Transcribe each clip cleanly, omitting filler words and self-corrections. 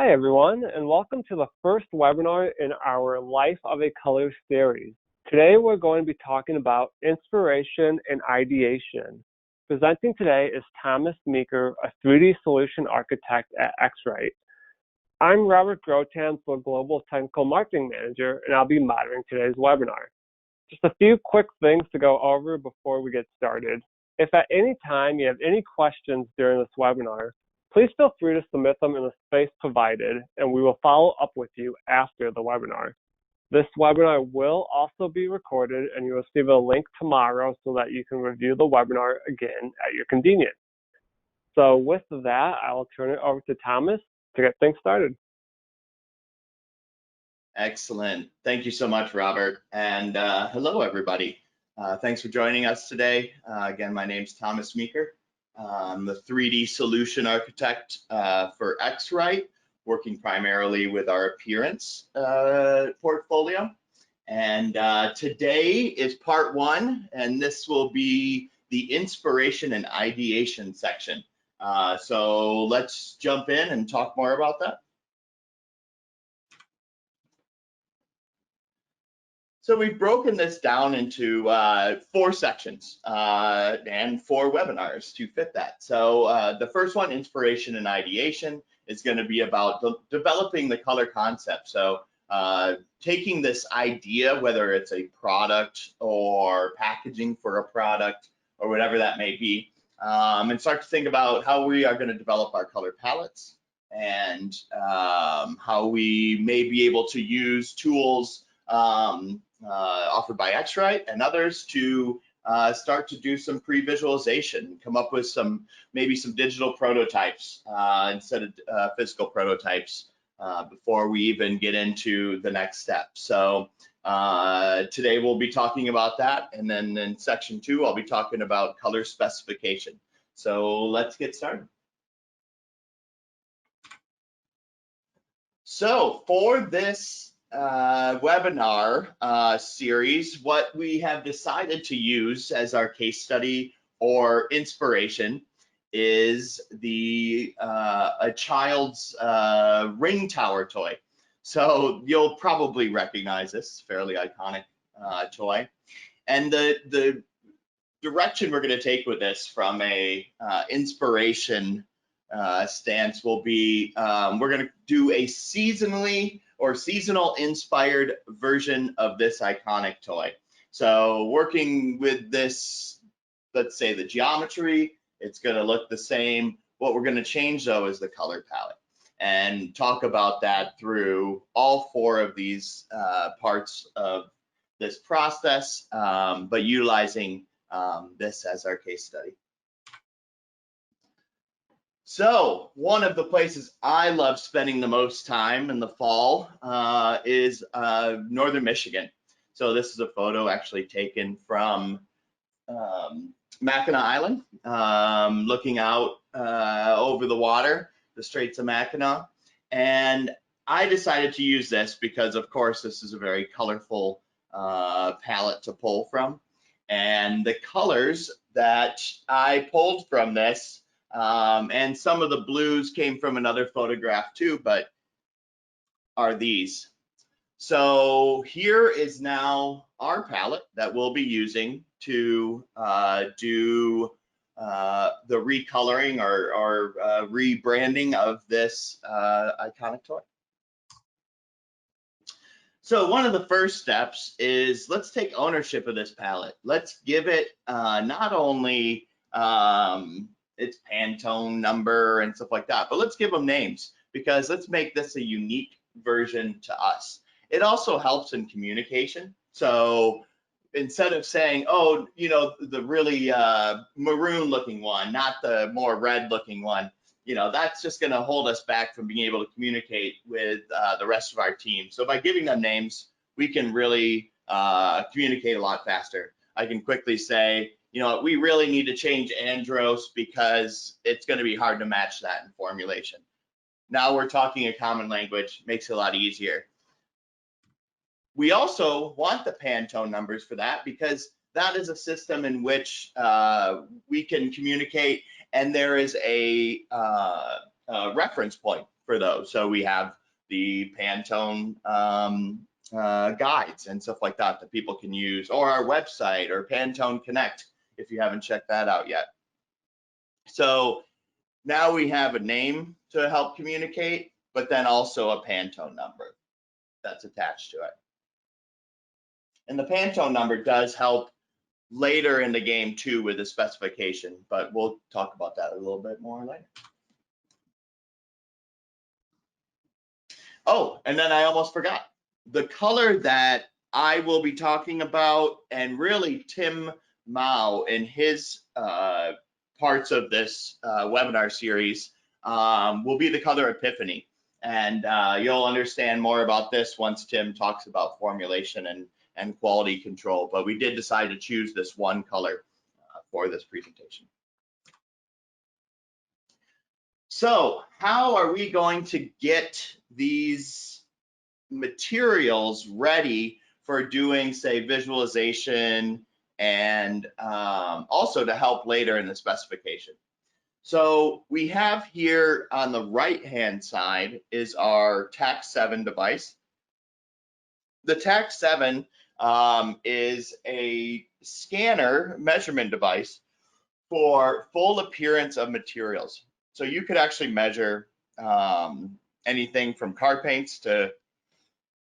Hi, everyone, and welcome to the first webinar in our Life of a Color series. Today, we're going to be talking about inspiration and ideation. Presenting today is Thomas Meeker, a 3D solution architect at X-Rite. I'm Robert Grotans, the Global Technical Marketing Manager, and I'll be moderating today's webinar. Just a few quick things to go over before we get started. If at any time you have any questions during this webinar, please feel free to submit them in the space provided, and we will follow up with you after the webinar. This webinar will also be recorded, and you'll receive a link tomorrow so that you can review the webinar again at your convenience. So with that, I will turn it over to Thomas to get things started. Excellent. Thank you so much, Robert. And hello, everybody. Thanks for joining us today. Again, my name's Thomas Meeker. I'm the 3D solution architect for X-Rite, working primarily with our appearance portfolio. And today is part one, and this will be the inspiration and ideation section. So let's jump in and talk more about that. So we've broken this down into 4 sections and 4 webinars to fit that. So the first one, inspiration and ideation, is going to be about developing the color concept. So taking this idea, whether it's a product or packaging for a product or whatever that may be, and start to think about how we are going to develop our color palettes and how we may be able to use tools offered by X-Rite and others to start to do some pre-visualization, come up with maybe some digital prototypes instead of physical prototypes before we even get into the next step. So today we'll be talking about that, and then in section 2 I'll be talking about color specification. So let's get started. So for this webinar series, what we have decided to use as our case study or inspiration is a child's ring tower toy. So you'll probably recognize this fairly iconic toy. And the direction we're going to take with this from a inspiration stance will be we're going to do a seasonal inspired version of this iconic toy. So working with this, let's say the geometry, it's going to look the same. What we're going to change though is the color palette, and talk about that through all 4 of these parts of this process, but utilizing this as our case study. So one of the places I love spending the most time in the fall is northern Michigan. So this is a photo actually taken from Mackinac Island, looking out over the water, the Straits of Mackinac. And I decided to use this because, of course, this is a very colorful palette to pull from. And the colors that I pulled from this, and some of the blues came from another photograph too, but are these. So here is now our palette that we'll be using to do the recoloring or rebranding of this iconic toy. So one of the first steps is let's take ownership of this palette. Let's give it not only its Pantone number and stuff like that, but let's give them names, because let's make this a unique version to us. It also helps in communication. So instead of saying, oh, you know, the really maroon looking one, not the more red looking one, you know, that's just going to hold us back from being able to communicate with the rest of our team. So by giving them names, we can really communicate a lot faster. I can quickly say, you know, we really need to change Andros because it's going to be hard to match that in formulation. Now we're talking a common language, makes it a lot easier. We also want the Pantone numbers for that, because that is a system in which we can communicate, and there is a reference point for those. So we have the Pantone guides and stuff like that that people can use, or our website, or Pantone Connect if you haven't checked that out yet. So now we have a name to help communicate, but then also a Pantone number that's attached to it. And the Pantone number does help later in the game too with the specification, but we'll talk about that a little bit more later. Oh, and then I almost forgot. The color that I will be talking about, and really Tim Mao in his parts of this webinar series, will be the color Epiphany. And you'll understand more about this once Tim talks about formulation and quality control. But we did decide to choose this one color for this presentation. So how are we going to get these materials ready for doing, say, visualization and also to help later in the specification? So we have here on the right-hand side is our TAC7 device. The TAC7 is a scanner measurement device for full appearance of materials. So you could actually measure anything from car paints to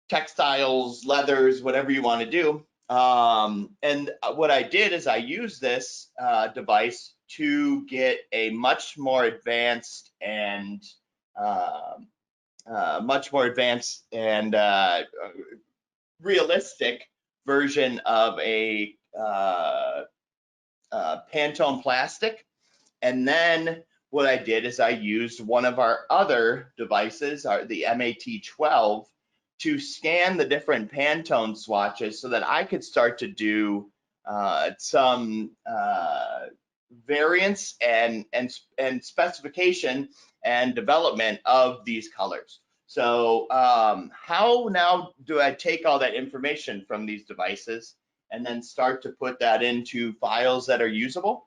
textiles, leathers, whatever you want to do. And what I did is I used this device to get a much more advanced and realistic version of a Pantone plastic. And then what I did is I used one of our other devices, the MAT12, to scan the different Pantone swatches so that I could start to do some variance and specification and development of these colors. So how now do I take all that information from these devices and then start to put that into files that are usable?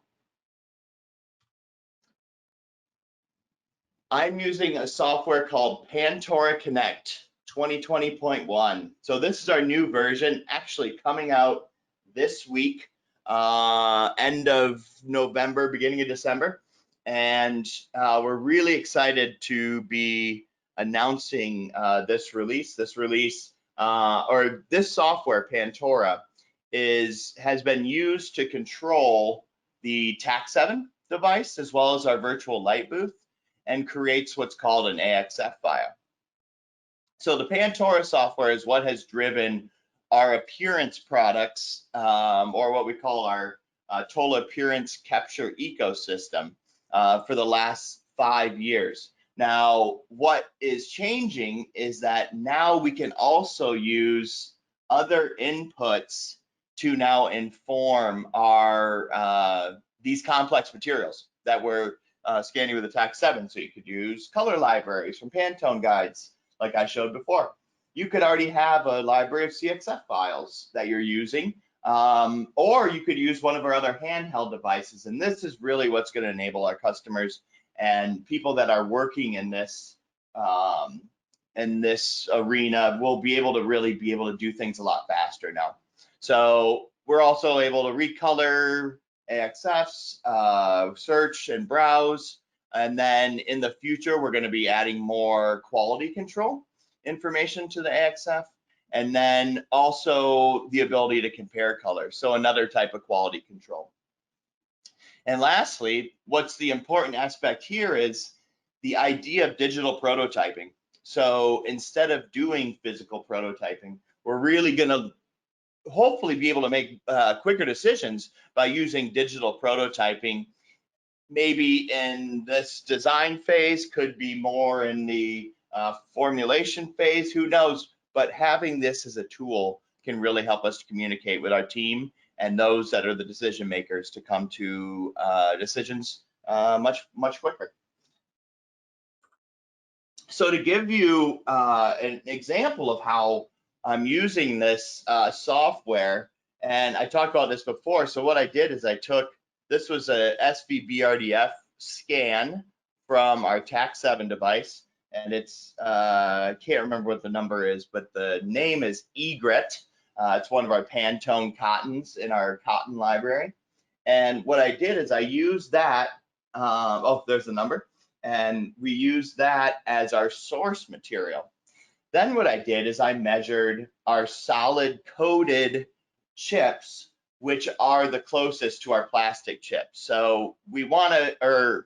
I'm using a software called Pantone Connect 2020.1. So this is our new version, actually coming out this week, end of November, beginning of December. And we're really excited to be announcing this release. This software, Pantone, has been used to control the TAC7 device as well as our virtual light booth, and creates what's called an AXF file. So the Pantone software is what has driven our appearance products, or what we call our total appearance capture ecosystem for the last 5 years. Now, what is changing is that now we can also use other inputs to now inform our these complex materials that we're scanning with the TAC7. So you could use color libraries from Pantone guides, like I showed before. You could already have a library of CXF files that you're using, or you could use one of our other handheld devices. And this is really what's going to enable our customers and people that are working in this arena will be able to really be able to do things a lot faster now. So we're also able to recolor AXFs, search and browse, and then in the future we're going to be adding more quality control information to the AXF, and then also the ability to compare colors, so another type of quality control. And lastly, what's the important aspect here is the idea of digital prototyping. So instead of doing physical prototyping, we're really going to hopefully be able to make quicker decisions by using digital prototyping. Maybe in this design phase, could be more in the formulation phase, who knows, but having this as a tool can really help us to communicate with our team and those that are the decision makers to come to decisions much quicker. So to give you an example of how I'm using this software, and I talked about this before. So what I did is I took, this was a SVBRDF scan from our TAC7 device, and it's can't remember what the number is, but the name is Egret. It's one of our Pantone cottons in our cotton library. And what I did is I used that. Oh, there's the number, and we used that as our source material. Then what I did is I measured our solid coated chips, which are the closest to our plastic chips. So we want to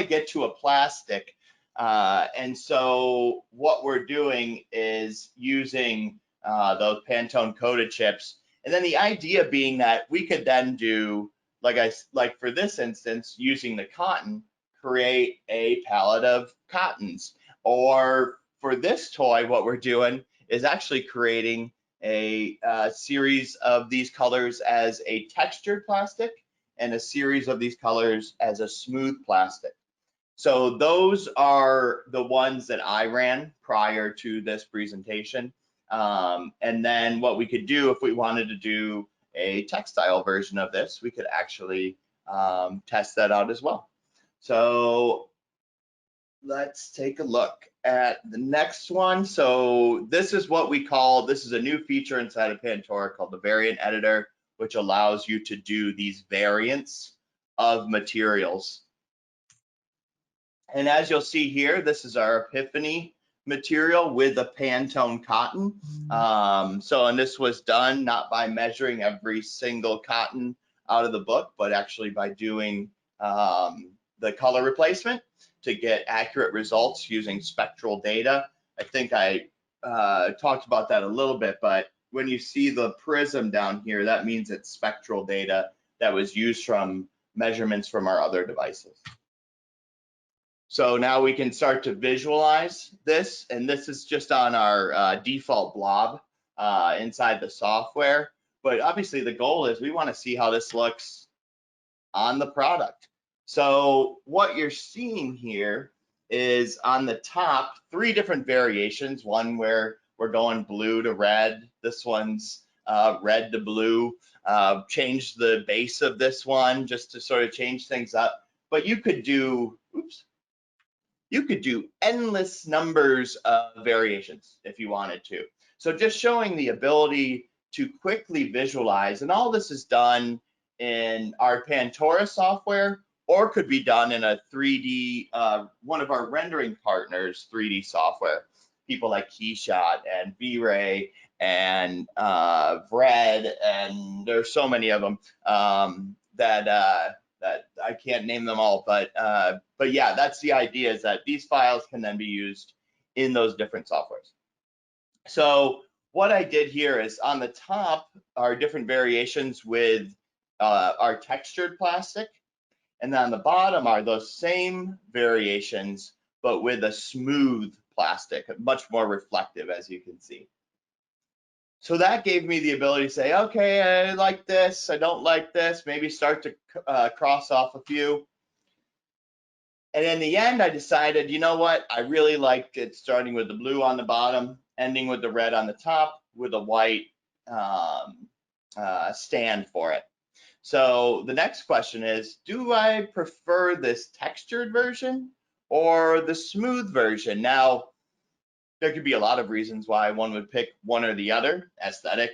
get to a plastic, and so what we're doing is using those Pantone coated chips. And then the idea being that we could then do, like for this instance, using the cotton, create a palette of cottons. Or for this toy, what we're doing is actually creating a series of these colors as a textured plastic and a series of these colors as a smooth plastic. So those are the ones that I ran prior to this presentation. And then what we could do if we wanted to do a textile version of this, we could actually test that out as well. So let's take a look at the next one. So this is what we call, this is a new feature inside of Pantora called the variant editor, which allows you to do these variants of materials. And as you'll see here, this is our Epiphany material with a Pantone cotton. And this was done not by measuring every single cotton out of the book, but actually by doing the color replacement to get accurate results using spectral data. I think I talked about that a little bit, but when you see the prism down here, that means it's spectral data that was used from measurements from our other devices. So now we can start to visualize this, and this is just on our default blob inside the software. But obviously the goal is we want to see how this looks on the product. So what you're seeing here is on the top, 3 different variations. One where we're going blue to red. This one's red to blue. Change the base of this one just to sort of change things up. But you could do, you could do endless numbers of variations if you wanted to. So just showing the ability to quickly visualize, and all this is done in our Pantora software, or could be done in a 3D, one of our rendering partners' 3D software. People like Keyshot and V-Ray and Vred, and there's so many of them that I can't name them all, but yeah, that's the idea, is that these files can then be used in those different softwares. So what I did here is on the top are different variations with our textured plastic, and then on the bottom are those same variations, but with a smooth plastic, much more reflective, as you can see. So that gave me the ability to say, okay, I like this, I don't like this, maybe start to cross off a few. And in the end, I decided, you know what, I really liked it starting with the blue on the bottom, ending with the red on the top, with a white stand for it. So the next question is, do I prefer this textured version or the smooth version? Now, there could be a lot of reasons why one would pick one or the other. Aesthetic,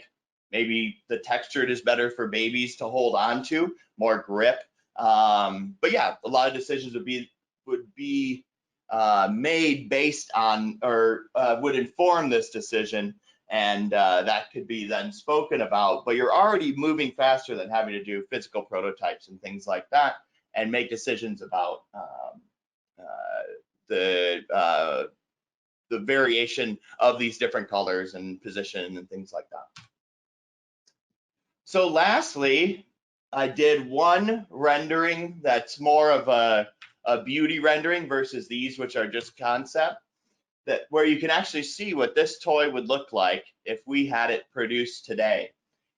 maybe the textured is better for babies to hold on to, more grip. But yeah, a lot of decisions would be made based on, or would inform this decision, and that could be then spoken about. But you're already moving faster than having to do physical prototypes and things like that, and make decisions about the variation of these different colors and position and things like that. So lastly, I did one rendering that's more of a beauty rendering versus these, which are just concept, that where you can actually see what this toy would look like if we had it produced today.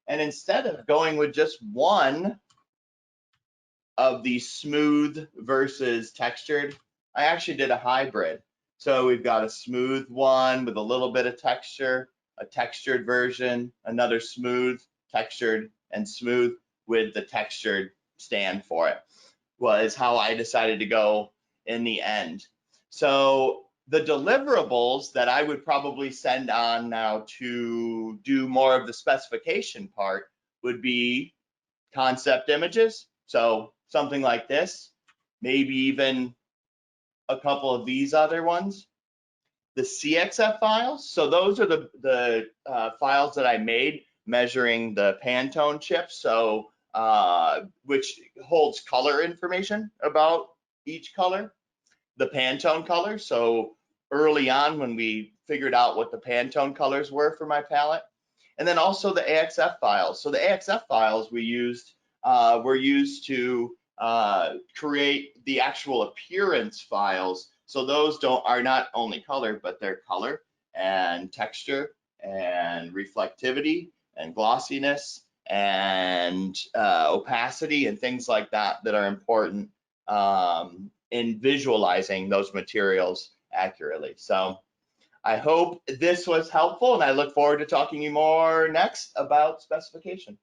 And instead of going with just one of these smooth versus textured, I actually did a hybrid. So we've got a smooth one with a little bit of texture, a textured version, another smooth, textured, and smooth with the textured stand for it, was how I decided to go in the end. So the deliverables that I would probably send on now to do more of the specification part would be concept images. So something like this, maybe even a couple of these other ones. The CXF files, so those are the files that I made measuring the Pantone chip, so which holds color information about each color, the Pantone color. So early on when we figured out what the Pantone colors were for my palette, and then also the AXF files. So the AXF files we used were used to create the actual appearance files. So those are not only color, but they're color and texture and reflectivity and glossiness and opacity and things like that that are important in visualizing those materials accurately. So I hope this was helpful, and I look forward to talking to you more next about specification.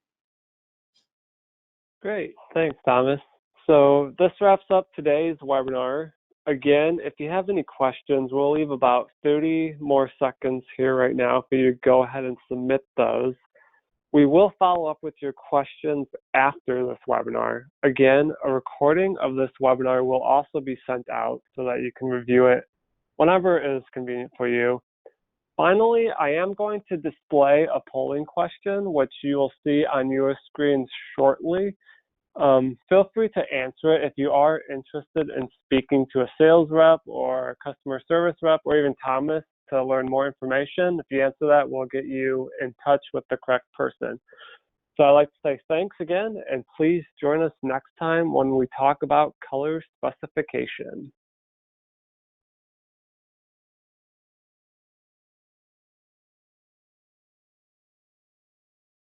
Great. Thanks, Thomas. So this wraps up today's webinar. Again, if you have any questions, we'll leave about 30 more seconds here right now for you to go ahead and submit those. We will follow up with your questions after this webinar. Again, a recording of this webinar will also be sent out so that you can review it whenever it is convenient for you. Finally, I am going to display a polling question, which you will see on your screens shortly. Feel free to answer it if you are interested in speaking to a sales rep or a customer service rep or even Thomas to learn more information. If you answer that, we'll get you in touch with the correct person. So I'd like to say thanks again, and please join us next time when we talk about color specification.